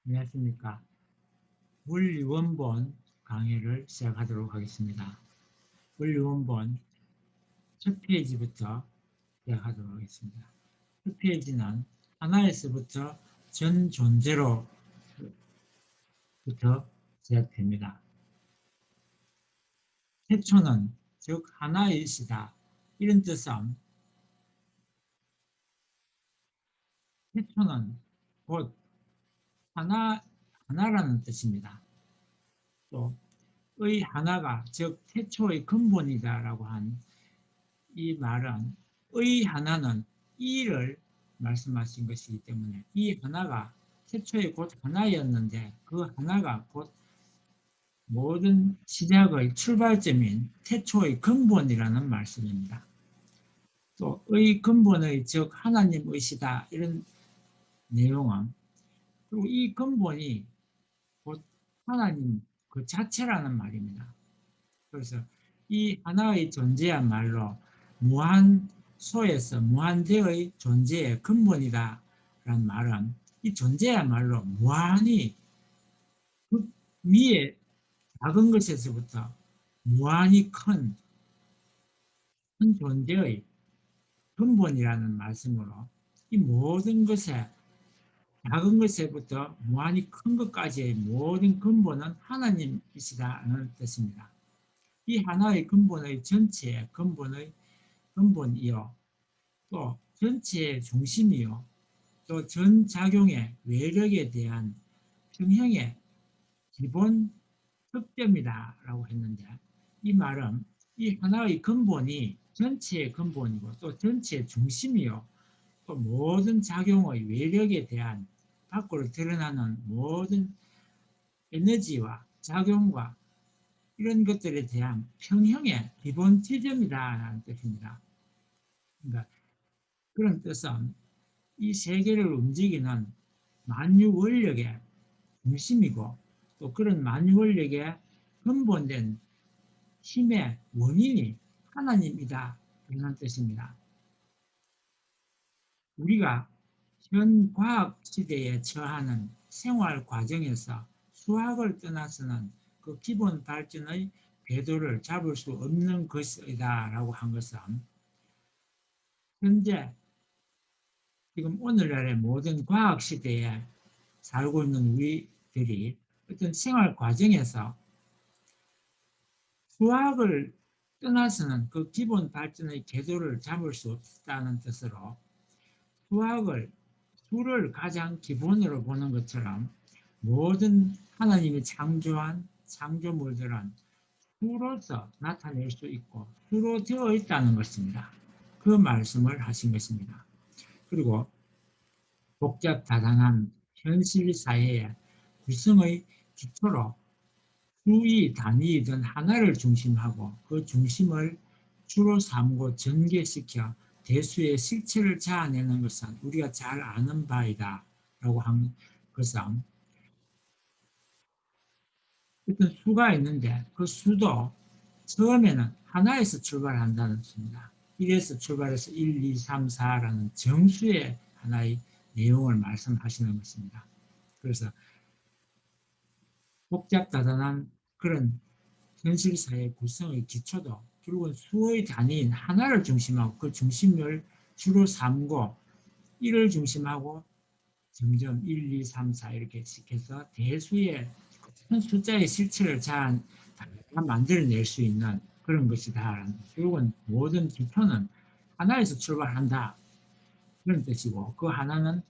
안녕하십니까. 물리원본 강의를 시작하도록 하겠습니다. 물리원본 첫 페이지부터 시작하도록 하겠습니다. 첫 페이지는 하나에서부터 전 존재로부터 시작됩니다. 태초는 즉 하나이시다. 이런 뜻은 태초는 곧 하나라는 뜻입니다. 또 의 하나가 즉 태초의 근본이다라고 한 이 말은 의 하나는 이를 말씀하신 것이기 때문에 이 하나가 태초에 곧 하나였는데 그 하나가 곧 모든 시작의 출발점인 태초의 근본이라는 말씀입니다. 또 의 근본의 즉 하나님 의시다 이런 내용은 그리고 이 근본이 곧 하나님 그 자체라는 말입니다. 그래서 이 하나의 존재야말로 무한소에서 무한대의 존재의 근본이다라는 말은 이 존재야말로 무한히 그 미의 작은 것에서부터 무한히 큰 존재의 근본이라는 말씀으로 이 모든 것에 작은 것에부터 무한히 큰 것까지의 모든 근본은 하나님이시다는 뜻입니다. 이 하나의 근본의 전체의 근본이요. 또 전체의 중심이요. 또 전작용의 외력에 대한 평형의 기본 특점이다라고 했는데 이 말은 이 하나의 근본이 전체의 근본이고 또 전체의 중심이요. 또 모든 작용의 외력에 대한 밖으로 드러나는 모든 에너지와 작용과 이런 것들에 대한 평형의 기본 지점이다라는 뜻입니다. 그러니까 그런 뜻은 이 세계를 움직이는 만유 원력의 중심이고 또 그런 만유 원력의 근본된 힘의 원인이 하나님이다 이런 뜻입니다. 우리가 현 과학 시대에 처하는 생활 과정에서 수학을 떠나서는 그 기본 발전의 궤도를 잡을 수 없는 것이다라고 한 것은 현재 지금 오늘날의 모든 과학 시대에 살고 있는 우리들이 어떤 생활 과정에서 수학을 떠나서는 그 기본 발전의 궤도를 잡을 수 없다는 뜻으로 수를 가장 기본으로 보는 것처럼 모든 하나님이 창조한 창조물들은 수로서 나타낼 수 있고 수로 되어 있다는 것입니다. 그 말씀을 하신 것입니다. 그리고 복잡다단한 현실 사회의 구성의 기초로 수의 단위이든 하나를 중심하고 그 중심을 주로 삼고 전개시켜 대수의 실체를 자아내는 것은 우리가 잘 아는 바이다 라고 한 것은 어떤 수가 있는데 그 수도 처음에는 하나에서 출발한다는 것입니다. 1에서 출발해서 1, 2, 3, 4라는 정수의 하나의 내용을 말씀하시는 것입니다. 그래서 복잡다단한 그런 현실사회 구성의 기초도 결국은 수의 단위인 하나를 중심하고 그 중심을 주로 삼고 1을 중심하고 점점 1, 2, 3, 4 이렇게 시켜서 대수의 큰 숫자의 실체를 다 만들어낼 수 있는 그런 것이다. 결국은 모든 기초는 하나에서 출발한다. 그런 뜻이고 그 하나는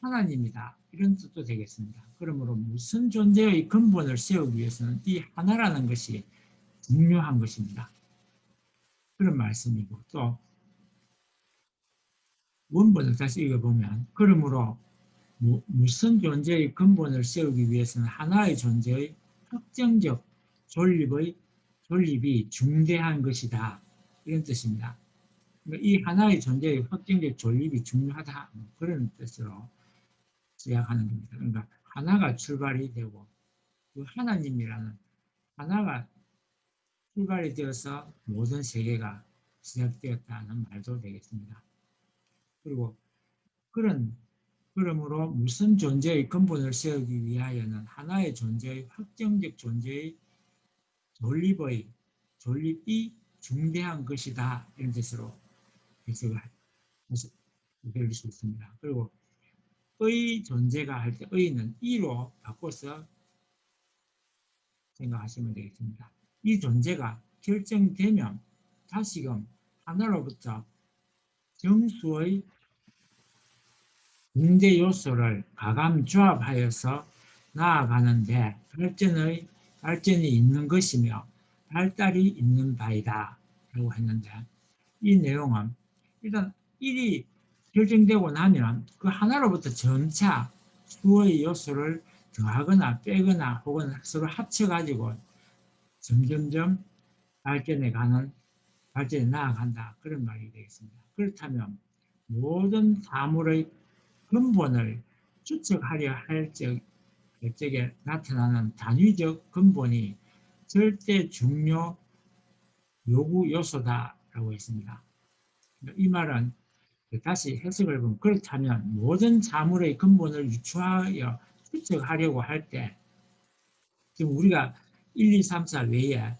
하나님이다. 이런 뜻도 되겠습니다. 그러므로 무슨 존재의 근본을 세우기 위해서는 이 하나라는 것이 중요한 것입니다. 그런 말씀이고 또 원본을 다시 읽어보면 그러므로 무슨 존재의 근본을 세우기 위해서는 하나의 존재의 확정적 존립이 중대한 것이다. 이런 뜻입니다. 그러니까 이 하나의 존재의 확정적 존립이 중요하다. 그런 뜻으로 시작하는 겁니다. 그러니까 하나가 출발이 되고 그 하나님이라는 하나가 출발이 되어서 모든 세계가 시작되었다는 말도 되겠습니다. 그리고 그런 그러므로 무슨 존재의 근본을 세우기 위하여는 하나의 존재의 확정적 존재의 존립이 중대한 것이다. 이런 뜻으로 해석을 드릴 수 있습니다. 그리고 의 존재가 할 때 의는 이로 바꿔서 생각하시면 되겠습니다. 이 존재가 결정되면 다시금 하나로부터 정수의 문제 요소를 가감 조합하여서 나아가는데 발전이 있는 것이며 발달이 있는 바이다 라고 했는데, 이 내용은 일단 일이 결정되고 나면 그 하나로부터 점차 수의 요소를 더하거나 빼거나 혹은 서로 합쳐가지고 점점점 발전에 나아간다, 그런 말이 되겠습니다. 그렇다면 모든 사물의 근본을 추측하려 할 적에 나타나는 단위적 근본이 절대 중요 요구 요소다라고 했습니다. 이 말은 다시 해석을 보면, 그렇다면 모든 사물의 근본을 유추하여 추측하려고 할 때 지금 우리가 1, 2, 3, 4 외에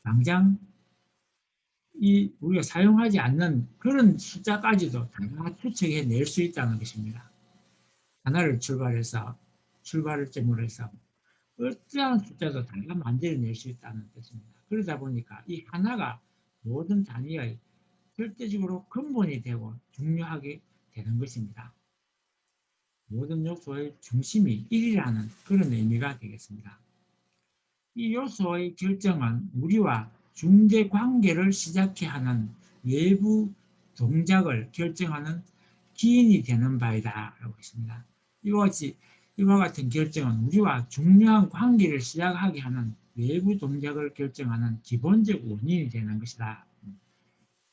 당장 우리가 사용하지 않는 그런 숫자까지도 다 추측해낼 수 있다는 것입니다. 하나를 출발점으로 해서 어떠한 숫자도 다 만들어낼 수 있다는 뜻입니다. 그러다 보니까 이 하나가 모든 단위의 절대적으로 근본이 되고 중요하게 되는 것입니다. 모든 요소의 중심이 1이라는 그런 의미가 되겠습니다. 이 요소의 결정은 우리와 중대 관계를 시작케 하는 외부 동작을 결정하는 기인이 되는 바이다 라고 했습니다. 이와 같은 결정은 우리와 중요한 관계를 시작하게 하는 외부 동작을 결정하는 기본적 원인이 되는 것이다.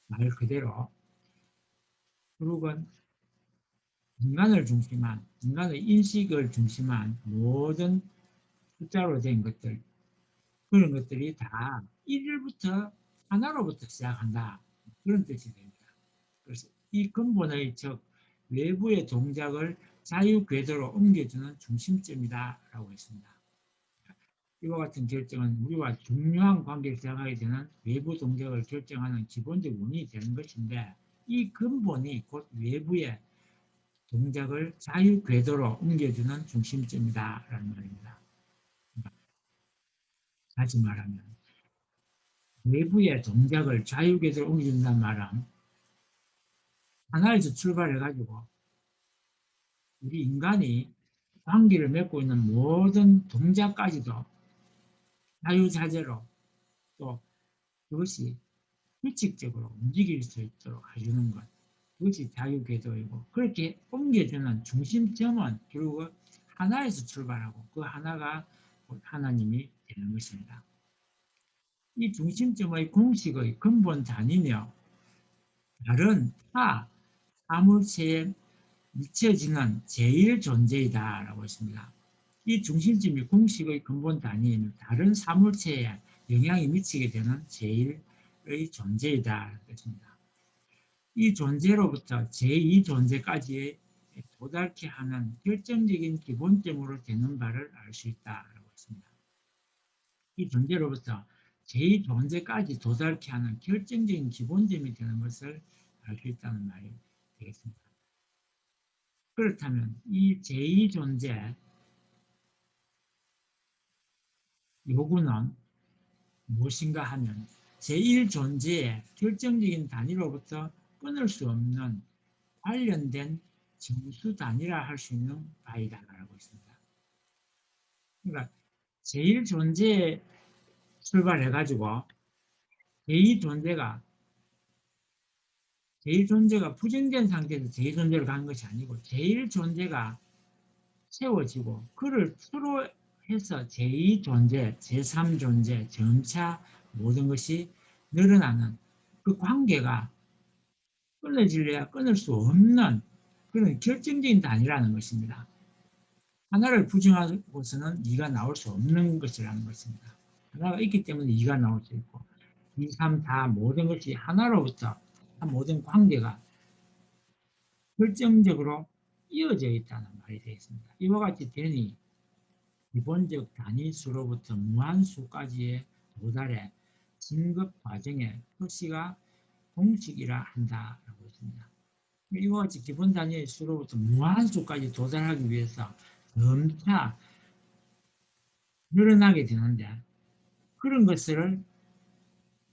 말 그대로 결국은 인간의 인식을 중심한 모든 숫자로 된 것들, 그런 것들이 다 1일부터 하나로부터 시작한다, 그런 뜻이 됩니다. 그래서 이 근본의 즉 외부의 동작을 자유 궤도로 옮겨주는 중심점이다 라고 했습니다. 이와 같은 결정은 우리와 중요한 관계를 시작하게 되는 외부 동작을 결정하는 기본적 원인이 되는 것인데, 이 근본이 곧 외부의 동작을 자유 궤도로 옮겨주는 중심점이다 라는 말입니다. 다시 말하면 외부의 동작을 자유 궤도로 옮겨준다는 말은 하나에서 출발해가지고 우리 인간이 관계를 맺고 있는 모든 동작까지도 자유자재로, 또 그것이 규칙적으로 움직일 수 있도록 해주는 것, 그것이 자유궤도이고, 그렇게 옮겨주는 중심점은 결국 하나에서 출발하고 그 하나가 하나님이 되는 것입니다. 이 중심점의 공식의 근본 단위며 다른 타 사물체에 미쳐지는 제1존재이다라고 했습니다. 이 중심점이 공식의 근본 단위이며 다른 사물체에 영향이 미치게 되는 제1의 존재이다 했습니다. 이 존재로부터 제2존재까지의 도달케 하는 결정적인 기본점으로 되는 바를 알 수 있다라고 했습니다. 이 존재로부터 제2존재까지 도달케 하는 결정적인 기본점이 되는 것을 알 수 있다는 말이 되겠습니다. 그렇다면 이 제2존재 요구는 무엇인가 하면 제1존재의 결정적인 단위로부터 끊을 수 없는 관련된 정수 단위라 할 수 있는 바이다라고 했습니다. 그러니까 제1존재에 출발해가지고 제2존재가 부정된 상태에서 제2존재를 가는 것이 아니고 제1존재가 세워지고 그를 수로 해서 제2존재, 제3존재, 점차 모든 것이 늘어나는 그 관계가 끊어질래야 끊을 수 없는 그런 결정적인 단위라는 것입니다. 하나를 부정하고서는 2가 나올 수 없는 것이라는 것입니다. 하나가 있기 때문에 2가 나올 수 있고 2, 3, 4 모든 것이 하나로부터 모든 관계가 결정적으로 이어져 있다는 말이 되겠습니다. 이와 같이 되니 기본적 단위수로부터 무한수까지의 도달해 진급 과정의 표시가 공식이라 한다라고 했습니다. 이와 같이 기본 단위의 수로부터 무한수까지 도달하기 위해서 점차 늘어나게 되는데 그런 것을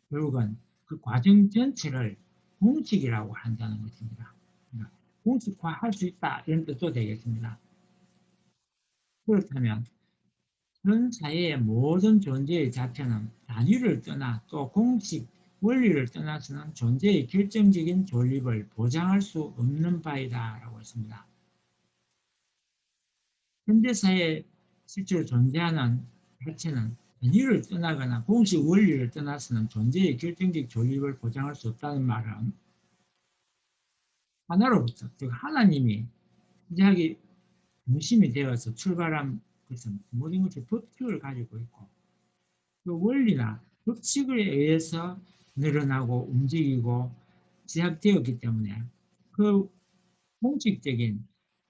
결국은 그 과정 전체를 공식이라고 한다는 것입니다. 그러니까 공식화할 수 있다 이런 뜻도 되겠습니다. 그렇다면 현 사회의 모든 존재의 자체는 단위를 떠나 또 공식 원리를 떠나서는 존재의 결정적인 존립을 보장할 수 없는 바이다 라고 했습니다. 현대사회에 실제로 존재하는 자체는 단위를 떠나거나 공식 원리를 떠나서는 존재의 결정적 존립을 보장할 수 없다는 말은 하나로부터, 즉 하나님이 존재하기 중심이 되어서 출발한 것은 모든 것이 법칙을 가지고 있고 그 원리나 법칙에 의해서 늘어나고 움직이고 제작되었기 때문에 그 공식적인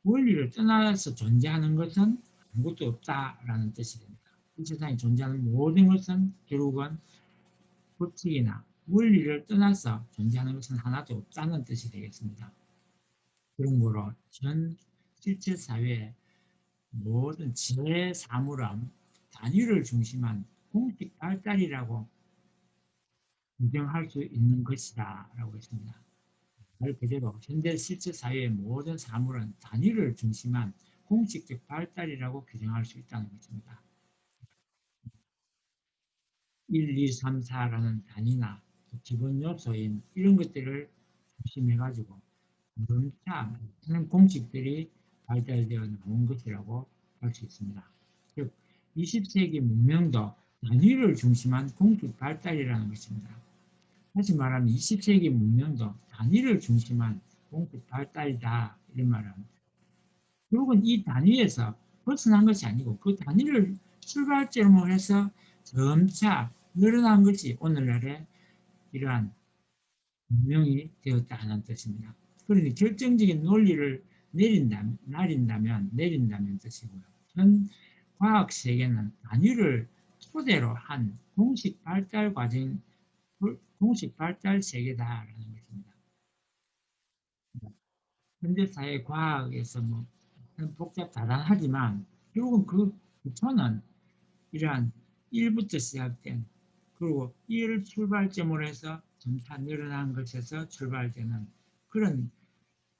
원리를 떠나서 존재하는 것은 아무것도 없다라는 뜻이 됩니다. 이 세상에 존재하는 모든 것은 결국은 법칙이나 원리를 떠나서 존재하는 것은 하나도 없다는 뜻이 되겠습니다. 그런 거로 전 실제 사회의 모든 지혜 사물은 단위를 중심한 공식 발달이라고 인정할 수 있는 것이다 라고 했습니다. 말 그대로 현대 실제 사회의 모든 사물은 단위를 중심한 공식적 발달이라고 규정할 수 있다는 것입니다. 1, 2, 3, 4라는 단위나 기본 요소인 이런 것들을 중심해가지고 점차 많은 공식들이 발달되어 나온 것이라고 할 수 있습니다. 즉 20세기 문명도 단위를 중심한 공식 발달이라는 것입니다. 다시 말하면 20세기 문명도 단위를 중심한 공식 발달이다 이런 말은 결국은 이 단위에서 벗어난 것이 아니고 그 단위를 출발점으로 해서 점차 늘어난 것이 오늘날의 이러한 문명이 되었다는 뜻입니다. 그러니 결정적인 논리를 내린다면 뜻이고요. 현 과학 세계는 단위를 토대로 한 공식 발달 과정, 공식 발달 세계다라는 것입니다. 현대사회 과학에서 뭐 복잡 다단하지만 결국은 그 기초는 이러한 1부터 시작된 그리고 1을 출발점으로 해서 점차 늘어난 것에서 출발되는 그런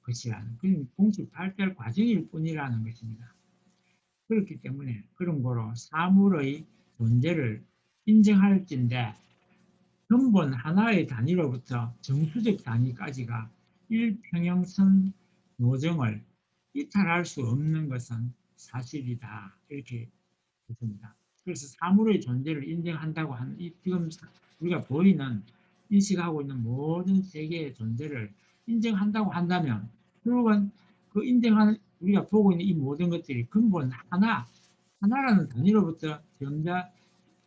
것이라는 그런 공식 발달 과정일 뿐이라는 것입니다. 그렇기 때문에 그런 거로 사물의 존재를 인정할진데 근본 하나의 단위로부터 정수적 단위까지가 일평형선 노정을 이탈할 수 없는 것은 사실이다. 이렇게 했습니다. 그래서 사물의 존재를 인정한다고 하는 지금 우리가 보이는 인식하고 있는 모든 세계의 존재를 인정한다고 한다면 결국은 그 인정하는 우리가 보고 있는 이 모든 것들이 근본 하나라는 단위로부터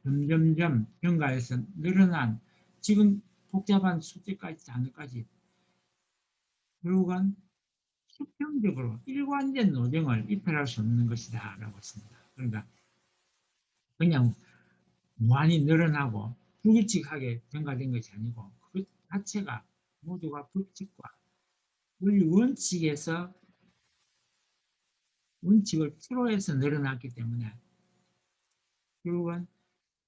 점점점 증가해서 늘어난 지금 복잡한 숫자까지 단어까지 결국은 수평적으로 일관된 노정을 이탈할 수 없는 것이다 라고 했습니다. 그러니까 그냥 무한히 늘어나고 불규칙하게 증가된 것이 아니고 그 자체가 모두가 법칙과 원리 원칙을 풀어해서 늘어났기 때문에 결국은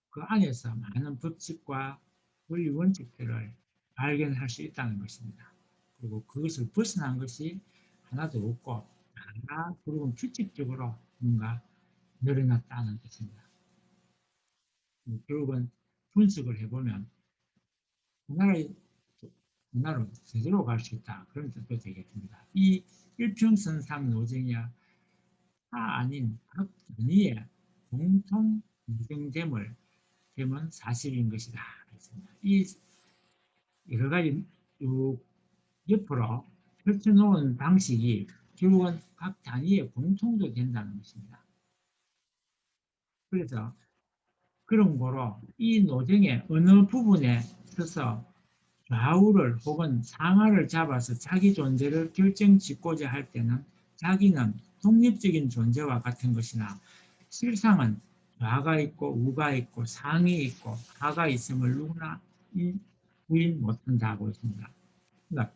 그 안에서 많은 법칙과 원리 원칙들을 발견할 수 있다는 것입니다. 그리고 그것을 벗어난 것이 하나도 없고 다 결국은 규칙적으로 뭔가 늘어났다는 뜻입니다. 결국은 분석을 해보면 하나로 제대로 갈 수 있다. 그런 뜻도 되겠습니다. 이 일평선상 노정이야 타 아닌 각 단위의 공통 유정됨을 되면 사실인 것이다. 이 여러 가지 옆으로 펼쳐놓은 방식이 결국은 각 단위의 공통도 된다는 것입니다. 그래서 그런 거로 이 노정의 어느 부분에 서서 좌우를 혹은 상하를 잡아서 자기 존재를 결정짓고자 할 때는 자기는 독립적인 존재와 같은 것이나 실상은 좌가 있고 우가 있고 상이 있고 하가 있음을 누구나 부인 못한다고 했습니다. 그러니까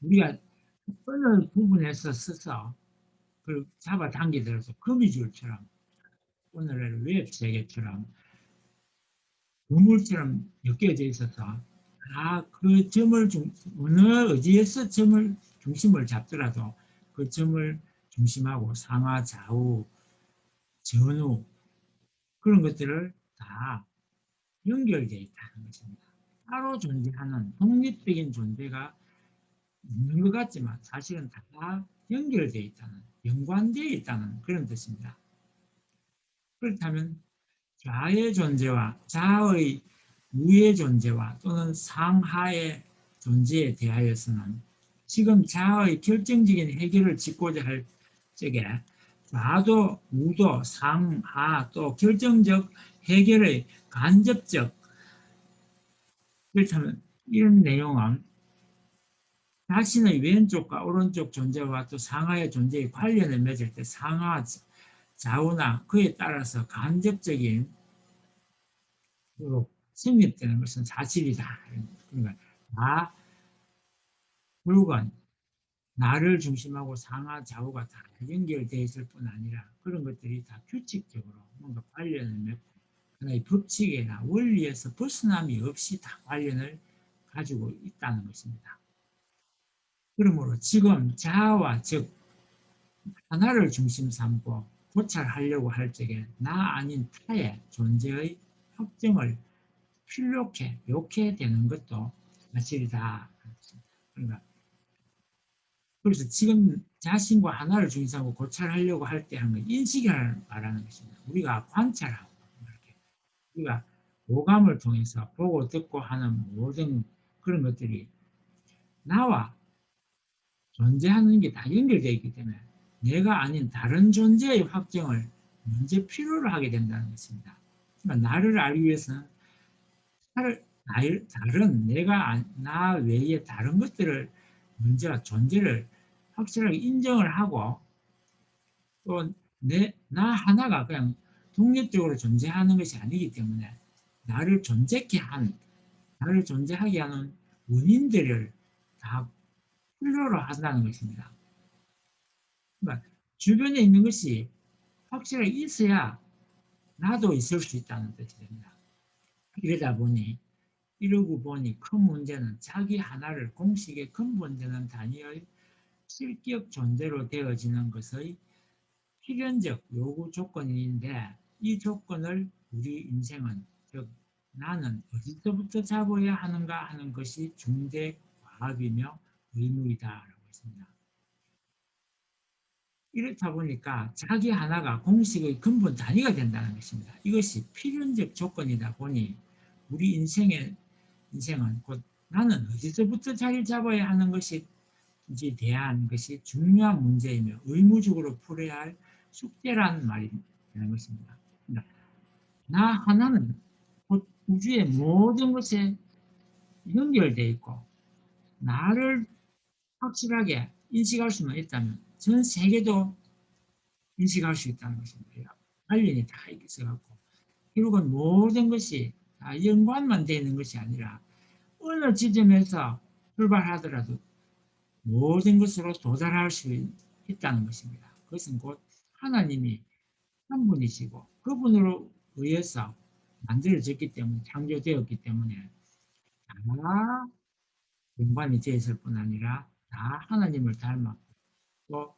우리가 어느 부분에서 써서 그걸 잡아당기더라도 거미줄처럼 오늘의 웹 세계처럼 그물처럼 엮여져 있어서 그 점을 어느 어디에서 점을 중심을 잡더라도 그 점을 중심하고 상하 좌우 전후 그런 것들을 다 연결되어 있다는 것입니다. 따로 존재하는 독립적인 존재가 있는 것 같지만 사실은 다 연결되어 있다는, 연관되어 있다는 그런 뜻입니다. 그렇다면 좌의 존재와 좌의 우의 존재와 또는 상하의 존재에 대하여서는 지금 좌의 결정적인 해결을 짓고자 할 적에 좌도 우도 상하 또 결정적 해결의 간접적 그렇다면 이런 내용은 자신의 왼쪽과 오른쪽 존재와 또 상하의 존재의 관련을 맺을 때 상하 좌우나 그에 따라서 간접적인 성립되는 것은 사실이다. 그러니까 다 결국은 나를 중심하고 상하 좌우가 다 연결되어 있을 뿐 아니라 그런 것들이 다 규칙적으로 뭔가 관련을 맺고 하나의 법칙이나 원리에서 벗어남이 없이 다 관련을 가지고 있다는 것입니다. 그러므로 지금 자아와 즉 하나를 중심 삼고 고찰하려고 할 적에 나 아닌 타의 존재의 확정을 필요해, 욕해 되는 것도 사실이다. 그러니까 그래서 지금 자신과 하나를 중심하고 고찰하려고 할 때 하는 건 인식을 말하는 것입니다. 우리가 관찰하고 이렇게 우리가 오감을 통해서 보고 듣고 하는 모든 그런 것들이 나와 존재하는 게 다 연결되어 있기 때문에 내가 아닌 다른 존재의 확정을 먼저 필요로 하게 된다는 것입니다. 그러니까 나를 알기 위해서는 다른 내가 나 외에 다른 것들을 먼저 존재를 확실하게 인정을 하고 또 나 하나가 그냥 독립적으로 존재하는 것이 아니기 때문에 나를 존재하게 하는 원인들을 다 필요로 한다는 것입니다. 그러니까 주변에 있는 것이 확실하게 있어야 나도 있을 수 있다는 뜻이 됩니다. 이러고 보니 큰 문제는 자기 하나를 공식의 근본되는 단위의 실격 존재로 되어지는 것의 필연적 요구 조건인데 이 조건을 우리 인생은 즉 나는 어디서부터 잡아야 하는가 하는 것이 중대 과학이며 의무이다라고 했습니다. 이렇다 보니까 자기 하나가 공식의 근본 단위가 된다는 것입니다. 이것이 필연적 조건이다 보니 우리 인생은 곧 나는 어디서부터 자리를 잡아야 하는 것이 이제 대한 것이 중요한 문제이며 의무적으로 풀어야 할 숙제라는 말이 되는 것입니다. 나 하나는 곧 우주의 모든 것에 연결되어 있고 나를 확실하게 인식할 수만 있다면 전 세계도 인식할 수 있다는 것입니다. 관련이 다 있어갖고 결국은 모든 것이 다 연관만 되는 것이 아니라 어느 지점에서 출발하더라도 모든 것으로 도달할 수 있다는 것입니다. 그것은 곧 하나님이 한 분이시고 그분으로 의해서 만들어졌기 때문에 창조되었기 때문에 다 연관이 되어 있을 뿐 아니라 다 하나님을 닮았고 또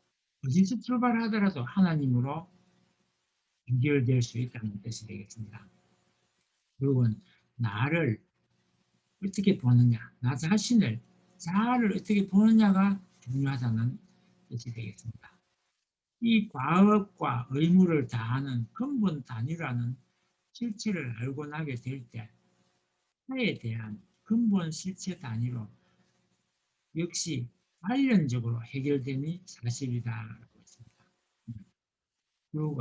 어디서 출발하더라도 하나님으로 연결될 수 있다는 뜻이 되겠습니다. 그리고 나를 어떻게 보느냐, 나 자신을 자아를 어떻게 보느냐가 중요하다는 뜻이 되겠습니다. 이 과업과 의무를 다하는 근본 단위라는 실체를 알고 나게 될 때 타에 대한 근본 실체 단위로 역시 관련적으로 해결됨이 사실이다라고 했습니다. 그리고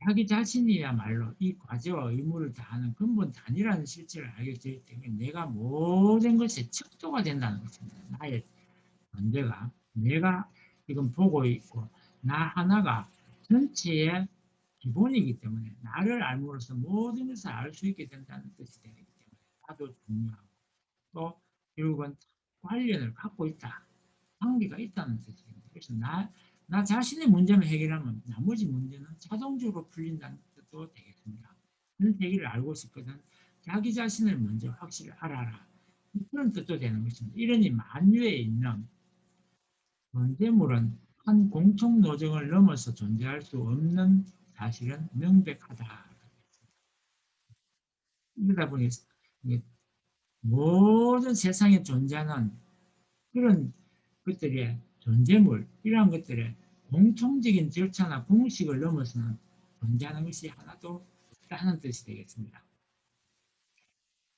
자기 자신이야말로 이 과제와 의무를 다하는 근본 단위라는 실체를 알게 될 때에 내가 모든 것에 척도가 된다는 것입니다. 나의 존재가 내가 이건 보고 있고 나 하나가 전체의 기본이기 때문에 나를 알므로써 모든 것을 알 수 있게 된다는 뜻이 되기 때문에 나도 중요하고 또 결국은 관련을 갖고 있다. 관계가 있다는 뜻입니다. 그래서 나 자신의 문제만 해결하면 나머지 문제는 자동적으로 풀린다는 뜻도 되겠습니다. 그런 얘기를 알고 싶거든. 자기 자신을 먼저 확실히 알아라. 그런 뜻도 되는 것입니다. 이러니 만유에 있는 존재물은 한 공통 노정을 넘어서 존재할 수 없는 사실은 명백하다. 이러다 보니 모든 세상에 존재하는 그런 것들의 존재물, 이러한 것들의 공통적인 절차나 공식을 넘어서는 존재하는 것이 하나도 없다는 뜻이 되겠습니다.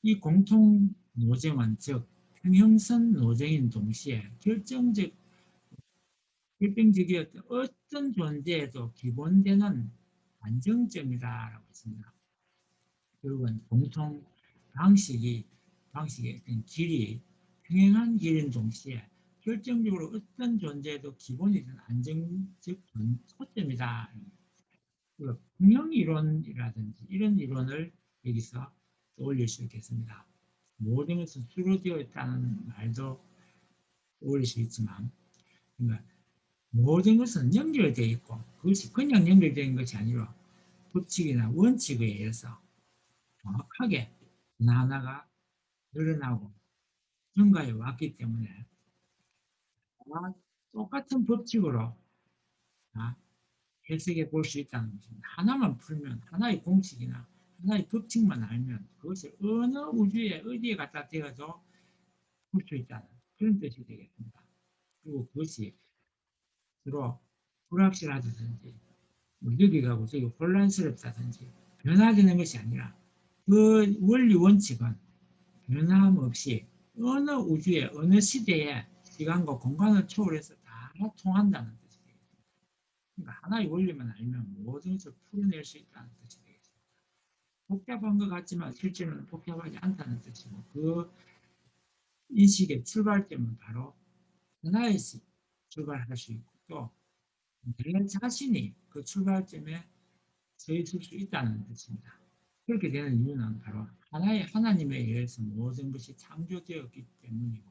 이 공통 노정은 즉 평형선 노정인 동시에 결정적이었던 어떤 존재에도 기본되는 안정점이다라고 했습니다. 결국은 공통 방식의 어떤 길이 평행한 길인 동시에 결정적으로 어떤 존재에도 기본이 되는 안정적 초점이다. 평형 이론이라든지 이런 이론을 여기서 떠올릴 수 있겠습니다. 모든 것은 수로 되어 있다는 말도 떠올릴 수 있지만, 그러니까 모든 것은 연결되어 있고 그것이 그냥 연결되는 것이 아니라 법칙이나 원칙에 의해서 정확하게 하나하나가 늘어나고 증가해 왔기 때문에 똑같은 법칙으로 해석해 볼 수 있다는 것입니다. 하나만 풀면 하나의 공식이나 하나의 법칙만 알면 그것을 어느 우주에 어디에 갖다 대어도 풀 수 있다는 그런 뜻이 되겠습니다. 그리고 그것이 주로 불확실하다든지 여기 가고 저기 혼란스럽다든지 변화되는 것이 아니라 그 원리 원칙은 변함 없이 어느 우주에 어느 시대에 시간과 공간을 초월해서 다 통한다는 뜻이에요. 그러니까 하나의 원리만 알면 모든 것을 풀어낼 수 있다는 뜻이 되겠습니다. 복잡한 것 같지만 실제로는 복잡하지 않다는 뜻이고 그 인식의 출발점은 바로 하나에서 출발할 수 있고 또 내 자신이 그 출발점에 서 있을 수 있다는 뜻입니다. 그렇게 되는 이유는 바로 하나의 하나님에 의해서 모든 것이 창조되었기 때문이고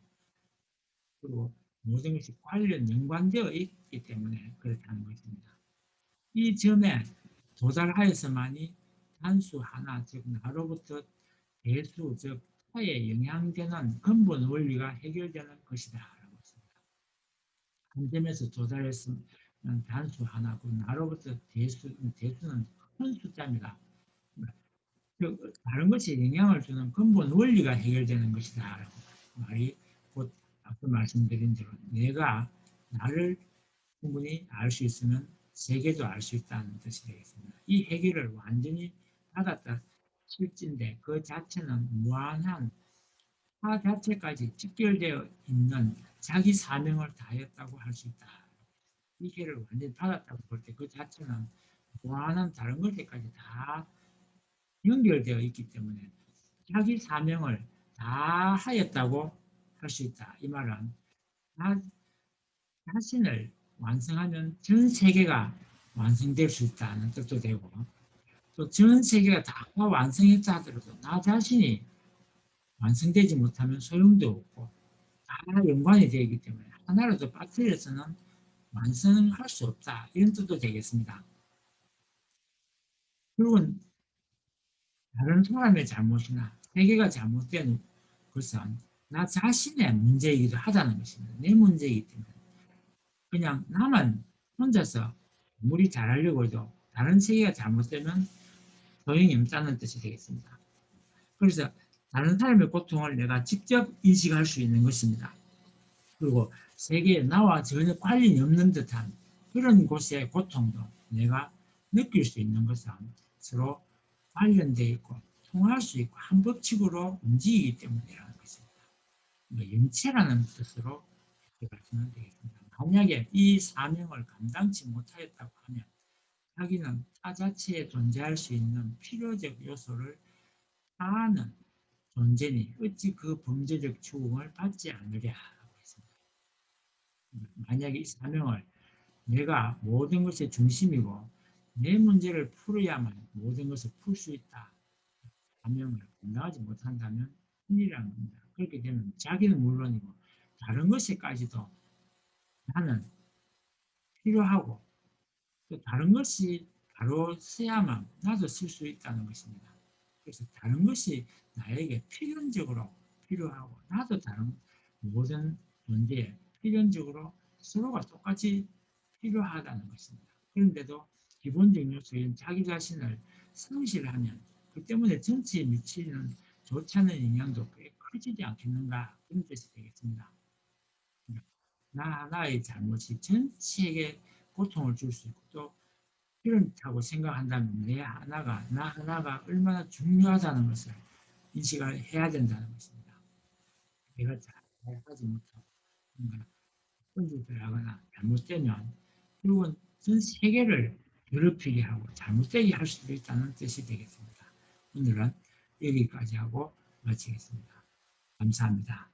그리고 모든 것이 관련 연관되어 있기 때문에 그렇다는 것입니다. 이 점에 도달하여서만이 단수 하나 즉 나로부터 대수 즉 타에 영향되는 근본 원리가 해결되는 것이다 라고 했습니다. 한 점에서 도달했으면 단수 하나고 나로부터 대수는 큰 숫자입니다. 다른 것이 영향을 주는 근본 원리가 해결되는 것이다. 말이 곧 앞서 말씀드린 대로 내가 나를 충분히 알 수 있으면 세계도 알 수 있다는 뜻이 되겠습니다. 이 해결을 완전히 받았다 실진데 그 자체는 무한한 타 자체까지 직결되어 있는 자기 사명을 다했다고 할 수 있다. 이 해를 완전히 받았다고 볼 때 그 자체는 무한한 다른 것에까지 다 연결되어 있기 때문에 자기 사명을 다 하였다고 할 수 있다. 이 말은 나 자신을 완성하면 전 세계가 완성될 수 있다는 뜻도 되고 또 전 세계가 다 완성했다 하더라도 나 자신이 완성되지 못하면 소용도 없고 다 연관이 되기 때문에 하나라도 빠뜨려서는 완성할 수 없다. 이런 뜻도 되겠습니다. 그리고 다른 사람의 잘못이나 세계가 잘못된 것은 나 자신의 문제이기도 하다는 것입니다. 내 문제이기 때문에. 그냥 나만 혼자서 무리 잘하려고 해도 다른 세계가 잘못되면 소용이 없다는 뜻이 되겠습니다. 그래서 다른 사람의 고통을 내가 직접 인식할 수 있는 것입니다. 그리고 세계에 나와 전혀 관련이 없는 듯한 그런 곳의 고통도 내가 느낄 수 있는 것은 서로 관련되어 있고 통할 수 있고 한 법칙으로 움직이기 때문이라는 것입니다. 영체라는 뜻으로 말씀을 드리겠습니다. 만약에 이 사명을 감당치 못하였다고 하면 자기는 타 자체에 존재할 수 있는 필요적 요소를 다하는 존재니 어찌 그 범죄적 추궁을 받지 않으랴 하고 했습니다. 만약에 이 사명을 내가 모든 것의 중심이고 내 문제를 풀어야만 모든 것을 풀 수 있다. 사명을 감당하지 못한다면 큰일이라는 겁니다. 그렇게 되면 자기는 물론이고 다른 것에까지도 나는 필요하고 또 다른 것이 바로 써야만 나도 쓸 수 있다는 것입니다. 그래서 다른 것이 나에게 필연적으로 필요하고 나도 다른 모든 문제에 필연적으로 서로가 똑같이 필요하다는 것입니다. 그런데도 기본적 요소인 자기 자신을 성실하면 그 때문에 전체에 미치는 좋지 않은 영향도 꽤 커지지 않겠는가 그런 뜻이 되겠습니다. 나 하나의 잘못이 전체에게 고통을 줄 수 있고 또 그렇다고 생각한다면 나 하나가 얼마나 중요하다는 것을 인식을 해야 된다는 것입니다. 내가 잘 하지 못하고 뭔가 꼰질들하거나 잘못되면 결국은 전 세계를 괴롭히게 하고 잘못되게 할 수도 있다는 뜻이 되겠습니다. 오늘은 여기까지 하고 마치겠습니다. 감사합니다.